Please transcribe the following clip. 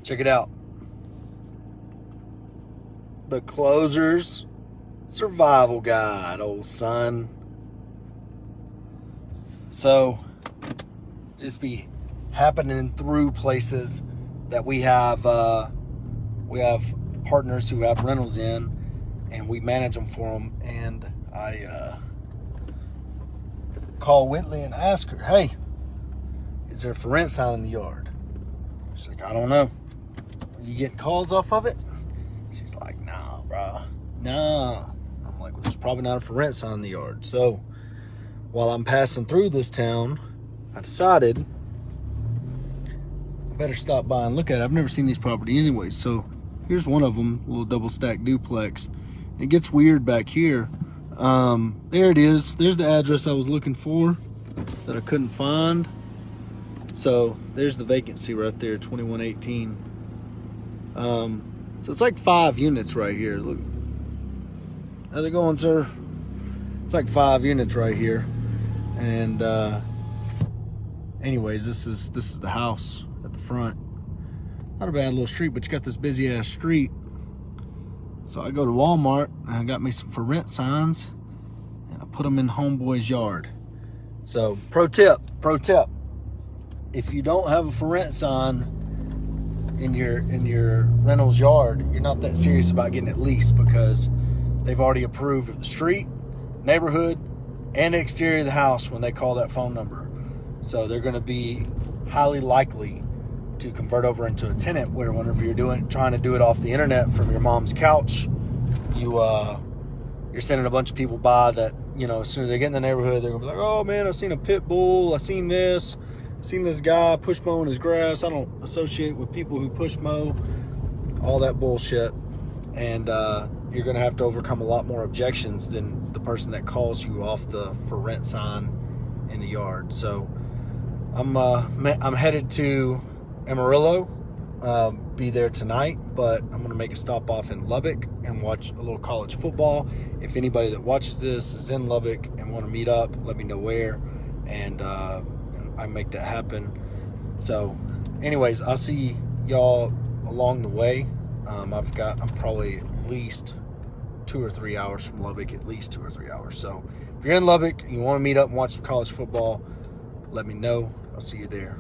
Check it out. The Closer's Survival Guide, old son. So, just be happening through places that we have partners who have rentals in, and we manage them for them. And I call Whitley and ask her, hey, is there a for rent sign in the yard? She's like, I don't know. Are you getting calls off of it? She's like, nah, bro. Nah. I'm like, well, there's probably not a for rent sign in the yard. So while I'm passing through this town, I decided I better stop by and look at it. I've never seen these properties anyway. So here's one of them, a little double stack duplex. It gets weird back here. There it is. There's the address I was looking for that I couldn't find. So there's the vacancy right there, 2118. So it's like 5 units right here. Look, how's it going, sir? It's like 5 units right here. And anyways, this is the house at the front. Not a bad little street, but you got this busy ass street. So I go to Walmart and I got me some for rent signs and I put them in homeboy's yard. So pro tip, if you don't have a for rent sign in your rental's yard, you're not that serious about getting it leased, because they've already approved of the street, neighborhood, and the exterior of the house when they call that phone number. So they're going to be highly likely to convert over into a tenant, where whenever you're trying to do it off the internet from your mom's couch, you're sending a bunch of people by that, you know, as soon as they get in the neighborhood, they're gonna be like, oh man, I've seen a pit bull, I've seen this guy push mowing his grass. I don't associate with people who push mow, all that bullshit. And you're gonna have to overcome a lot more objections than the person that calls you off the for rent sign in the yard. So I'm headed to Amarillo, be there tonight, but I'm gonna make a stop off in Lubbock and watch a little college football. If anybody that watches this is in Lubbock and want to meet up, let me know where, and I make that happen. So anyways, I'll see y'all along the way. I'm probably at least 2 or 3 hours from Lubbock, at least 2 or 3 hours. So if you're in Lubbock and you want to meet up and watch some college football, let me know. I'll see you there.